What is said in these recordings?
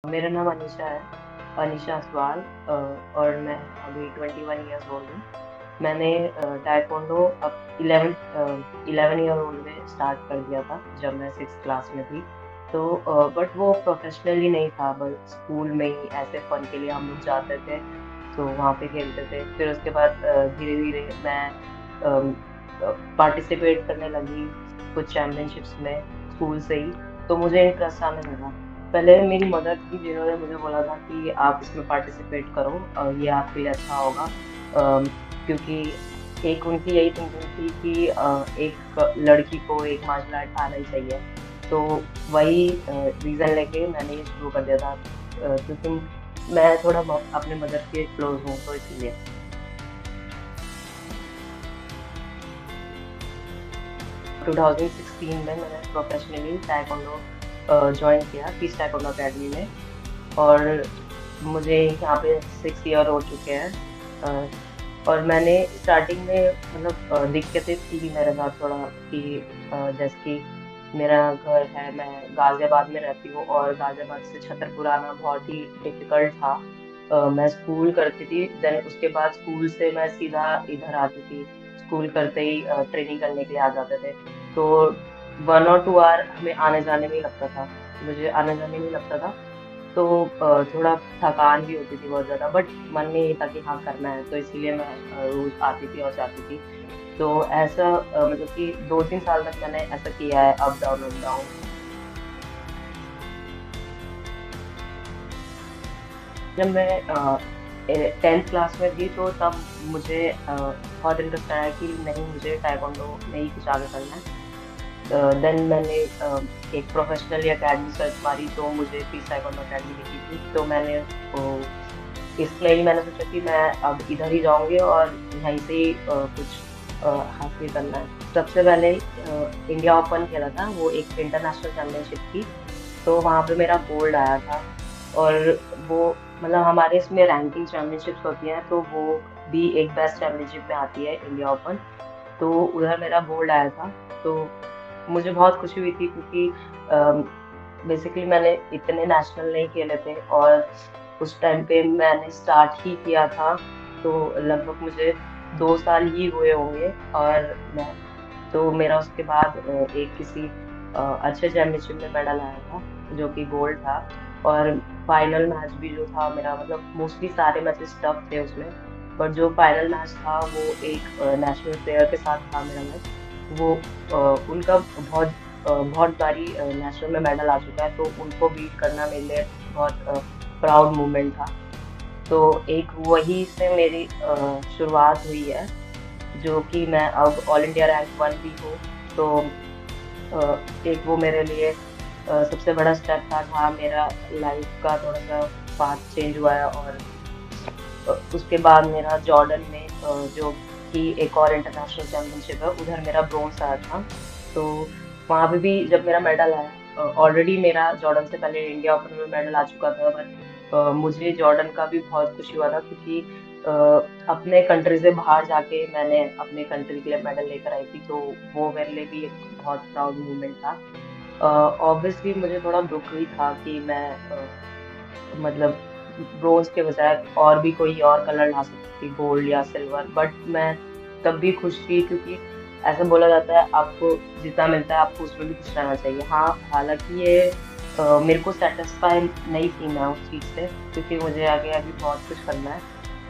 मेरा नाम अनीशा है, अनीशा असवाल और मैं अभी 21 इयर्स ओल्ड हूँ। मैंने ताइक्वांडो अब 11 ईयर ओल्ड में स्टार्ट कर दिया था, जब मैं 6th क्लास में थी। तो बट वो प्रोफेशनली नहीं था, बस स्कूल में ही ऐसे फन के लिए हम लोग जाते थे, तो वहाँ पे खेलते थे। फिर उसके बाद धीरे-धीरे मैं पार्टिसिपेट करने लगी कुछ चैंपियनशिप्स में स्कूल से ही, तो मुझे इंटरेस्ट आने लगा। पहले मेरी मदर थी जिन्होंने मुझे बोला था कि आप इसमें पार्टिसिपेट करो, ये आपके लिए अच्छा होगा। क्योंकि एक उनकी यही थिंकिंग थी कि एक लड़की को एक मार्शल आर्ट आना ही चाहिए। तो वही रीज़न लेके मैंने ये शुरू कर दिया था, क्योंकि मैं थोड़ा अपने मदर के क्लोज हूँ, तो इसीलिए। 2016 में मैंने प्रोफेशनली ताइक्वांडो ज्वाइन किया पीस ताइक्वांडो अकेडमी में। और मुझे यहाँ पे 6 ईयर हो चुके हैं। अ, और मैंने स्टार्टिंग में मतलब दिक्कतें थी मेरे साथ थोड़ा कि जैसे कि मेरा घर है, मैं गाज़ियाबाद में रहती हूँ और गाज़ियाबाद से छतरपुर आना बहुत ही डिफ़िकल्ट था। मैं स्कूल करती थी, देन उसके बाद स्कूल से मैं सीधा इधर आती थी। स्कूल करते ही ट्रेनिंग करने के लिए आ जाते थे। तो 1 और 2 आवर हमें आने-जाने में ही लगता था। मुझे आने-जाने में ही लगता था। तो थोड़ा थकान भी होती थी बहुत ज़्यादा, बट मन में ये था कि हाँ, करना है, तो इसीलिए मैं रोज़ आती थी और जाती थी। तो ऐसा मतलब कि 2-3 साल तक मैंने ऐसा किया है, अप डाउन, अप डाउन। जब मैं 10th क्लास में थी, तो तब मुझे बहुत इंटरेस्ट आया कि नहीं, मुझे ताइक्वांडो में ही कुछ आगे करना है। देन मैंने एक प्रोफेशनली अकेडमी सर्च मारी, तो मुझे पीस ताइक्वांडो अकेडमी दिखी थी, तो मैंने इसलिए ही मैंने सोचा कि मैं अब इधर ही जाऊँगी और यहीं से ही कुछ हासिल करना है। सबसे पहले इंडिया ओपन खेला था, वो एक इंटरनेशनल चैंपियनशिप थी, तो वहाँ पे मेरा गोल्ड आया था। और वो मतलब हमारे इसमें रैंकिंग चैंपियनशिप्स होती हैं, तो वो भी एक बेस्ट चैंपियनशिप में आती है, इंडिया ओपन। तो उधर मेरा गोल्ड आया था, तो मुझे बहुत खुशी हुई थी, क्योंकि बेसिकली मैंने इतने नेशनल नहीं खेले थे और उस टाइम पे मैंने स्टार्ट ही किया था, तो लगभग मुझे 2 साल ही हुए होंगे। और मैं तो मेरा उसके बाद एक किसी अच्छे चैंपियनशिप में मेडल आया था, जो कि गोल्ड था। और फाइनल मैच भी जो था मेरा, मतलब मोस्टली सारे मैचेस टफ थे उसमें, बट जो फाइनल मैच था वो एक नेशनल प्लेयर के साथ था मेरा मैच। वो उनका बहुत बारी नेशनल में मेडल आ चुका है, तो उनको बीट करना मेरे लिए बहुत प्राउड मोमेंट था। तो एक वही से मेरी शुरुआत हुई है, जो कि मैं अब ऑल इंडिया रैंक 1 भी हूँ। तो एक वो मेरे लिए सबसे बड़ा स्टेप था, जहाँ मेरा लाइफ का थोड़ा-सा पाथ चेंज हुआ है। और उसके बाद मेरा जॉर्डन में जो कि एक और इंटरनेशनल चैंपियनशिप है, उधर मेरा ब्रोंज़ आया था। तो वहाँ पे भी जब मेरा मेडल आया, ऑलरेडी मेरा जॉर्डन से पहले इंडिया ओपन में मेडल आ चुका था, बट मुझे जॉर्डन का भी बहुत खुशी हुआ था, क्योंकि अ, अपने कंट्री से बाहर जाके मैंने अपने कंट्री के लिए मेडल लेकर आई थी, तो वो मेरे लिए भी एक बहुत प्राउड मोमेंट था। ऑब्वियसली मुझे थोड़ा दुःख भी था कि मैं मतलब ब्रोंज़ के बजाय और भी कोई और कलर ला सकती थी, गोल्ड या सिल्वर, बट मैं तब भी खुश थी, क्योंकि ऐसा बोला जाता है, आपको जितना मिलता है आपको उसमें भी खुश रहना चाहिए। हाँ, हालाँकि ये मेरे को सैटिस्फाई नहीं थी मैं उस चीज़ से, क्योंकि मुझे आगे अभी बहुत कुछ करना है।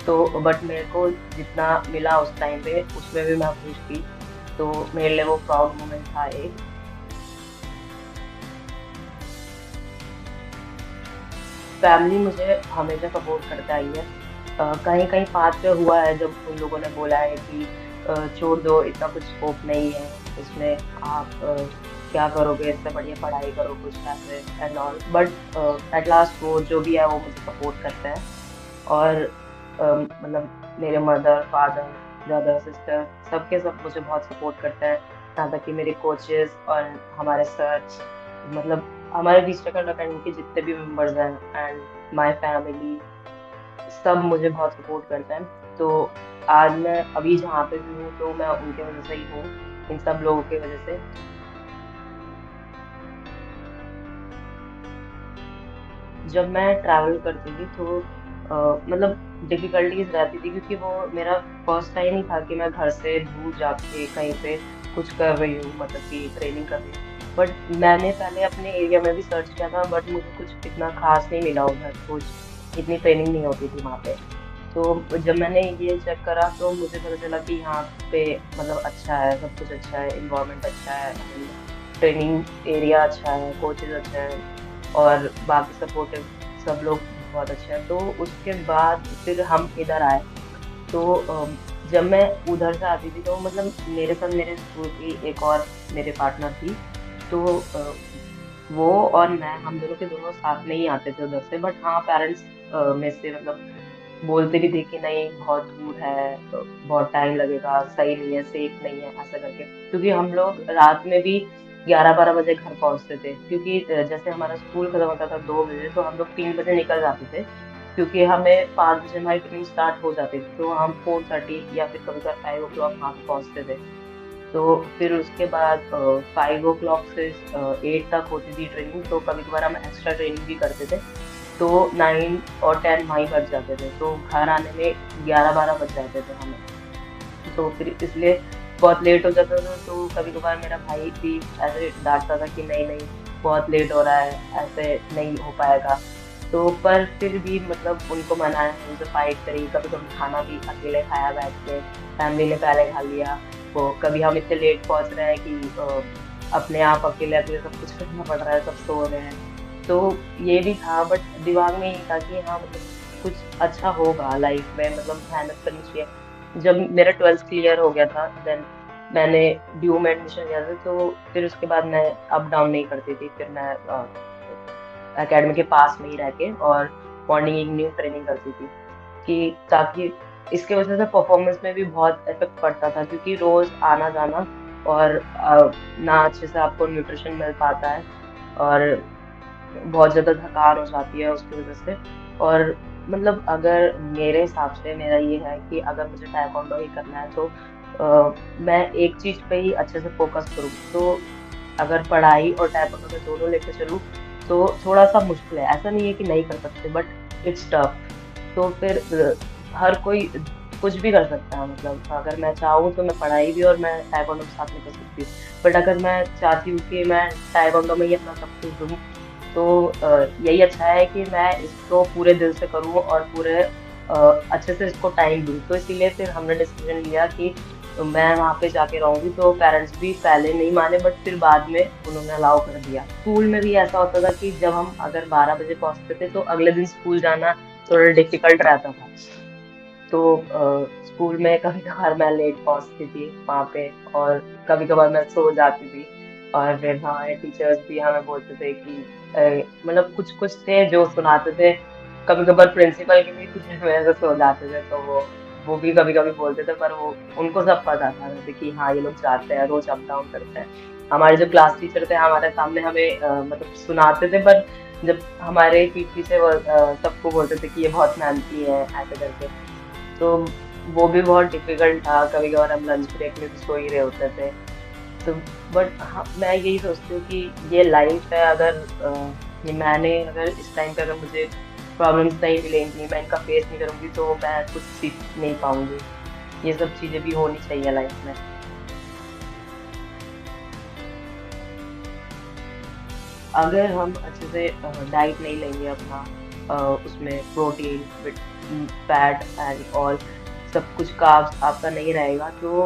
तो बट मेरे को जितना मिला उस टाइम पे, उसमें भी मैं खुश थी। तो मेरे लिए वो प्राउड मोमेंट था एक। फैमिली मुझे हमेशा सपोर्ट करते आई है। कहीं-कहीं पाथ पे हुआ है जब उन लोगों ने बोला है कि छोड़ दो, इतना कुछ स्कोप नहीं है इसमें, आप क्या करोगे, इससे बढ़िया पढ़ाई करो कुछ पैसे and all. But at last वो जो भी है वो मुझे सपोर्ट करते हैं। और मतलब मेरे मदर, फादर, ब्रदर, सिस्टर सबके सब मुझे बहुत सपोर्ट करते हैं। यहाँ तक कि मेरे कोचेज़ और हमारे सर, मतलब हमारे डिस्ट्रिक्ट अकेडमी के जितने भी मेंबर्स हैं एंड माय फैमिली, सब मुझे बहुत सपोर्ट करते हैं। तो आज मैं अभी जहाँ पे भी हूँ, तो मैं उनके वज़ह से ही हूँ, इन सब लोगों की वज़ह से। जब मैं ट्रैवल करती थी तो मतलब डिफ़िकल्टीज़ रहती थी क्योंकि वो मेरा फर्स्ट टाइम ही था कि मैं घर से दूर जाके कहीं पे कुछ कर रही हूँ मतलब कि ट्रेनिंग कर रही हूँ। बट मैंने पहले अपने एरिया में भी सर्च किया था बट मुझे कुछ इतना ख़ास नहीं मिला उधर, कुछ इतनी ट्रेनिंग नहीं होती थी वहाँ पे। तो जब मैंने ये चेक करा तो मुझे पता चला कि यहाँ पे मतलब अच्छा है, सब कुछ अच्छा है, एनवायरनमेंट अच्छा है एंड ट्रेनिंग एरिया अच्छा है, कोचेज़ अच्छे हैं और बाकी सपोर्टिव सब लोग बहुत अच्छे हैं। तो उसके बाद फिर हम इधर आए। तो जब मैं उधर से आती थी तो मतलब मेरे साथ मेरे स्कूल की एक और मेरे पार्टनर थी। तो वो और मैं हम दोनों के दोनों साथ में ही आते थे उधर से बट हाँ पेरेंट्स में से मतलब बोलते भी थे कि नहीं बहुत दूर है बहुत टाइम लगेगा, सही नहीं है, सेफ नहीं है, ऐसा करके। क्योंकि हम लोग रात में भी 11-12 बजे घर पहुँचते थे क्योंकि जैसे हमारा स्कूल खत्म होता था 2 बजे तो हम लोग 3 बजे निकल जाते थे क्योंकि हमें 5 बजे हमारी ट्रेनिंग स्टार्ट हो जाती थी। तो हम 4:30 या फिर कभी-कभार 5 ओ क्लॉक वहाँ पे पहुँचते थे। तो फिर उसके बाद 5 ओ क्लॉक से 8 तक होती थी ट्रेनिंग तो कभी-कभार हम एक्स्ट्रा ट्रेनिंग भी करते थे। तो 9 और 10 वहीं बज जाते थे, तो घर आने में 11-12 बज जाते थे हमें। तो फिर इसलिए बहुत लेट हो जाता था, तो कभी-कभार मेरा भाई भी ऐसे डाँटता था कि नहीं-नहीं बहुत लेट हो रहा है, ऐसे नहीं हो पाएगा। तो पर फिर भी मतलब उनको मनाया, उनसे फाइट करी, कभी-कभी खाना भी अकेले खाया बैठ के, फैमिली ने पहले खा लिया। वो कभी हम इतने लेट पहुँच रहे हैं कि अपने आप अकेले-अकेले सब कुछ करना पड़ रहा है, सब सो रहे हैं। तो ये भी था बट दिमाग में ये था कि हाँ, मतलब कुछ अच्छा होगा लाइफ में मतलब मेहनत करनी चाहिए। जब मेरा 12th क्लियर हो गया था देन मैंने ड्यू में एडमिशन लिया था तो फिर उसके बाद मैं अप डाउन नहीं करती थी। फिर मैं एकेडमी के पास में ही रह के और मॉर्निंग इवनिंग ट्रेनिंग करती थी कि ताकि इसकी वजह से परफॉर्मेंस में भी बहुत इफ़ेक्ट पड़ता था क्योंकि रोज़ आना-जाना और ना अच्छे से आपको न्यूट्रिशन मिल पाता है और बहुत ज़्यादा थकान हो जाती है उसकी वज़ह से। और मतलब अगर मेरे हिसाब से मेरा ये है कि अगर मुझे ताइक्वांडो ही करना है तो मैं एक चीज़ पे ही अच्छे से फ़ोकस करूँ। तो अगर पढ़ाई और ताइक्वांडो मैं दोनों लेके चलूँ तो थोड़ा-सा मुश्किल है। ऐसा नहीं है कि नहीं कर सकते बट इट्स टफ। तो फिर हर कोई कुछ भी कर सकता है मतलब अगर मैं चाहूँ तो मैं पढ़ाई भी और मैं ताइक्वांडो के साथ में कर सकती हूँ। बट अगर मैं चाहती हूँ कि मैं ताइक्वांडो में ही अपना सब कुछ दूँ तो यही अच्छा है कि मैं इसको पूरे दिल से करूँ और पूरे अच्छे से इसको टाइम दूँ। तो इसीलिए फिर हमने डिसीज़न लिया कि मैं वहाँ पे जाके रहूँगी, तो पेरेंट्स भी पहले नहीं माने बट फिर बाद में उन्होंने अलाउ कर दिया। स्कूल में भी ऐसा होता था कि जब हम अगर 12 बजे पहुँचते थे, तो अगले दिन स्कूल जाना थोड़ा डिफ़िकल्ट रहता था। तो स्कूल में कभी-कभार मैं लेट पहुँचती थी वहाँ पे और कभी-कभार मैं सो जाती थी और फिर हमारे टीचर्स भी हमें बोलते थे कि मतलब कुछ-कुछ थे जो सुनाते थे, कभी-कभार प्रिंसिपल की भी पीछे में ऐसे सो जाते थे, तो वो भी कभी-कभी बोलते थे पर वो उनको सब पता था जैसे कि हाँ, ये लोग जाते हैं, रोज़ अप डाउन करते हैं। हमारे जो क्लास टीचर थे हमारे सामने हमें मतलब सुनाते थे पर जब हमारे पीठ पीछे वो सबको बोलते थे कि ये बहुत मेहनती है, ऐसे करके। तो वो भी बहुत डिफ़िकल्ट था, कभी-कभार हम लंच ब्रेक में भी सो ही रहे होते थे। तो बट हाँ, मैं यही सोचती हूँ कि ये लाइफ़ है अगर ये मैंने अगर इस टाइम पे अगर मुझे प्रॉब्लम्स नहीं मिलेंगी, मैं इनका फेस नहीं करूँगी तो मैं कुछ सीख नहीं पाऊँगी। ये सब चीज़ें भी होनी चाहिए लाइफ़ में। अगर हम अच्छे से डाइट नहीं लेंगे अपना उसमें प्रोटीन, फैट एंड ऑल सब कुछ कार्ब्स आपका नहीं रहेगा तो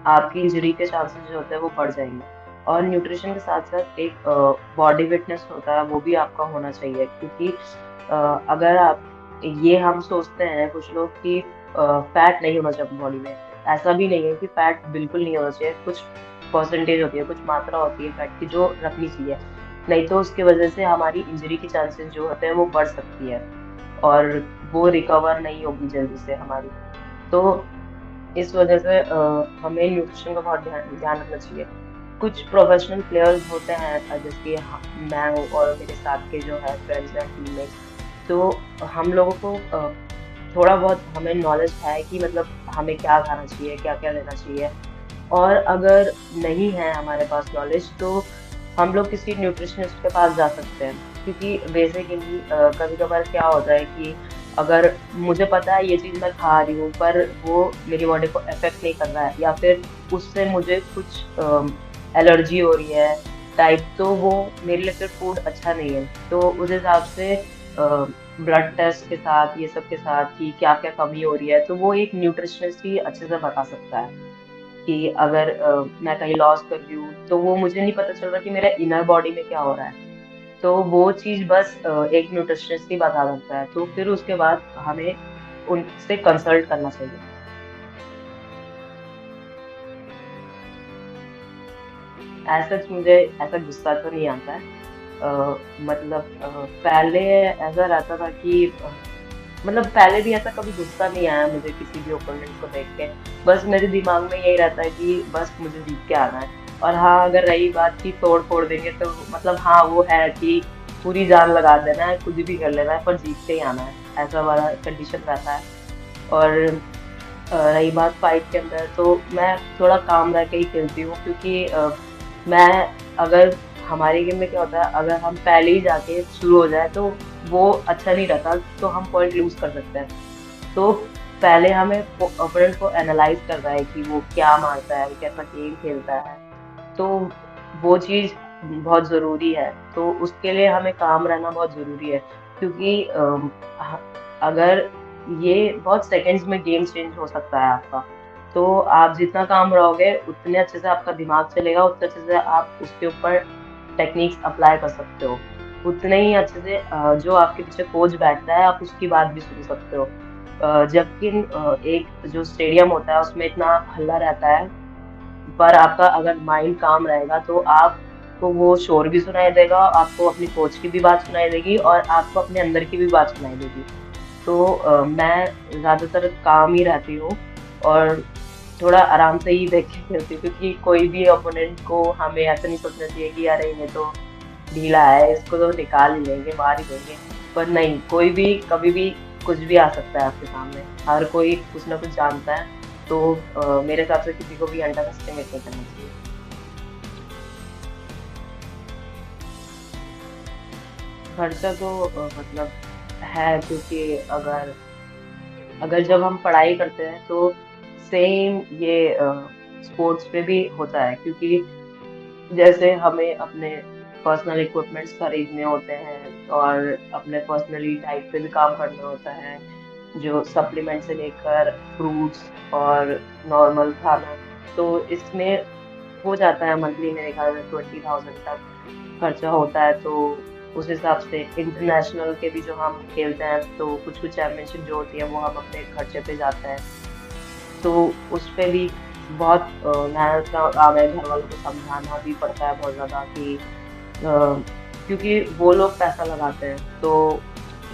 आपकी इंजरी के चांसेस जो होते हैं वो बढ़ जाएँगे। और न्यूट्रिशन के साथ-साथ एक बॉडी फिटनेस होता है वो भी आपका होना चाहिए क्योंकि अ, अगर आप ये हम सोचते हैं कुछ लोग कि फैट नहीं होना चाहिए बॉडी में। ऐसा भी नहीं है कि फैट बिल्कुल नहीं होना चाहिए, कुछ परसेंटेज होती है, कुछ मात्रा होती है फैट की जो रखनी चाहिए। नहीं तो उसकी वज़ह से हमारी इंजरी के चांसेस जो होते हैं वो बढ़ सकती है और वो रिकवर नहीं होगी जल्दी से हमारी। तो इस वज़ह से हमें न्यूट्रिशन का बहुत ध्यान ध्यान रखना चाहिए। कुछ प्रोफ़ेशनल प्लेयर्स होते हैं जैसे कि मैं हूँ और मेरे साथ के जो है फ्रेंड्स हैं, टीममेट्स, तो हम लोगों को थोड़ा बहुत हमें नॉलेज है कि मतलब हमें क्या खाना चाहिए, क्या-क्या लेना चाहिए। और अगर नहीं है हमारे पास नॉलेज तो हम लोग किसी न्यूट्रिशनिस्ट के पास जा सकते हैं क्योंकि बेसिकली कभी-कभार क्या होता है कि अगर मुझे पता है ये चीज़ मैं खा रही हूँ, पर वो मेरी बॉडी को इफ़ेक्ट नहीं कर रहा है या फिर उससे मुझे कुछ एलर्जी हो रही है टाइप, तो वो मेरे लिए फिर फूड अच्छा नहीं है। तो उस हिसाब से ब्लड टेस्ट के साथ, ये सब के साथ कि क्या-क्या कमी हो रही है, तो वो एक न्यूट्रिशनिस्ट ही अच्छे से बता सकता है कि अगर मैं कहीं लॉस कर रही हूँ, तो वो मुझे नहीं पता चल रहा कि मेरे इनर बॉडी में क्या हो रहा है। तो वो चीज़ बस एक न्यूट्रिशनिस्ट ही बता सकता है, तो फिर उसके बाद हमें उनसे कंसल्ट करना चाहिए। एज़ सच मुझे ऐसा गुस्सा तो नहीं आता है। मतलब पहले ऐसा रहता था कि मतलब पहले भी ऐसा कभी गुस्सा नहीं आया मुझे किसी भी ओपोनेंट को देख के। बस मेरे दिमाग में यही रहता है कि बस मुझे जीत के आना है। और हाँ, अगर रही बात कि तोड़-फोड़ देंगे तो मतलब हाँ, वो है कि पूरी जान लगा देना है, कुछ भी कर लेना है पर जीत के ही आना है, ऐसा वाला कंडीशन रहता है। और रही बात फाइट के अंदर तो मैं थोड़ा काम रह के ही खेलती हूँ क्योंकि मैं अगर हमारी गेम में क्या होता है अगर हम पहले ही जाके शुरू हो जाए तो वो अच्छा नहीं रहता तो हम पॉइंट लूज कर सकते हैं। तो पहले हमें ओपोनेंट को एनालाइज करना है कि वो क्या मारता है, कैसा गेम खेलता है। तो वो चीज़ बहुत ज़रूरी है। तो उसके लिए हमें काम रहना बहुत ज़रूरी है क्योंकि ह अगर ये बहुत सेकंड्स में गेम चेंज हो सकता है आपका। तो आप जितना काम रहोगे, उतने अच्छे से आपका दिमाग चलेगा, उतने अच्छे से आप उसके ऊपर टेक्निक्स अप्लाई कर सकते हो। उतने ही अच्छे से जो आपके पीछे कोच बैठता है, आप उसकी बात भी सुन सकते हो। जबकि एक जो स्टेडियम होता है, उसमें इतना हल्ला रहता है पर आपका अगर माइंड काम रहेगा तो आपको वो शोर भी सुनाई देगा, आपको अपनी कोच की भी बात सुनाई देगी और आपको अपने अंदर की भी बात सुनाई देगी। तो मैं ज़्यादातर काम ही रहती हूँ और थोड़ा आराम से ही देख के खेलती हूँ क्योंकि कोई भी ओपोनेंट को हमें ऐसा नहीं सोचना चाहिए कि अरे ये तो ढीला है, इसको तो निकाल ही लेंगे, मार ही देंगे। पर नहीं, कोई भी कभी भी कुछ भी आ सकता है आपके सामने। हर कोई कुछ ना कुछ जानता है, तो मेरे हिसाब से किसी को भी अंडर एस्टिमेट नहीं करना चाहिए। खर्चा तो मतलब है क्योंकि अगर अगर जब हम पढ़ाई करते हैं तो सेम ये स्पोर्ट्स पे भी होता है क्योंकि जैसे हमें अपने पर्सनल इक्विपमेंट्स खरीदने होते हैं और अपने पर्सनली डाइट पे भी काम करना होता है, जो सप्लीमेंट से लेकर फ्रूट्स और नॉर्मल खाना। तो इसमें हो जाता है मंथली मेरे ख्याल में 20,000 तक खर्चा होता है, तो उस हिसाब से इंटरनेशनल के भी जो हम खेलते हैं, तो कुछ-कुछ चैंपियनशिप जो होती है वो हम अपने खर्चे पे जाते हैं। तो उस पे भी बहुत मेहनत का काम है, घर वालों को समझाना भी पड़ता है बहुत ज़्यादा कि क्योंकि वो लोग पैसा लगाते हैं, तो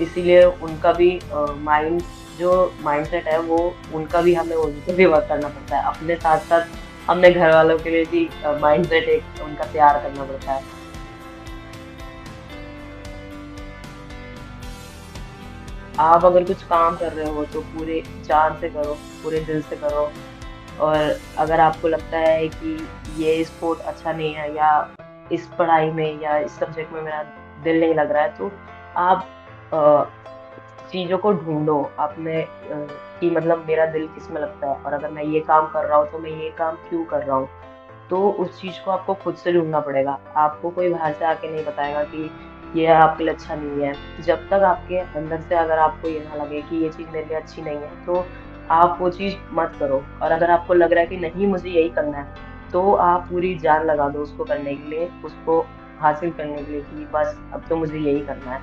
इसीलिए उनका भी माइंड जो माइंडसेट है वो उनका भी हमें उन पे भी वर्क करना पड़ता है। अपने साथ-साथ अपने घर वालों के लिए भी माइंडसेट एक उनका तैयार करना पड़ता है। आप अगर कुछ काम कर रहे हो तो पूरे जान से करो, पूरे दिल से करो और अगर आपको लगता है कि ये स्पोर्ट अच्छा नहीं है या इस पढ़ाई में या इस सब्जेक्ट में मेरा दिल नहीं लग रहा है तो आप चीज़ों को ढूँढो अपने कि मतलब मेरा दिल किसमें लगता है और अगर मैं ये काम कर रहा हूँ तो मैं ये काम क्यों कर रहा हूँ? तो उस चीज़ को आपको खुद से ढूँढना पड़ेगा। आपको कोई बाहर से आके नहीं बताएगा कि ये आपके लिए अच्छा नहीं है। जब तक आपके अंदर से अगर आपको ये ना लगे कि ये चीज़ मेरे लिए अच्छी नहीं है, तो आप वो चीज़ मत करो और अगर आपको लग रहा है कि नहीं मुझे यही करना है, तो आप पूरी जान लगा दो उसको करने के लिए, उसको हासिल करने के लिए कि बस अब तो मुझे यही करना है।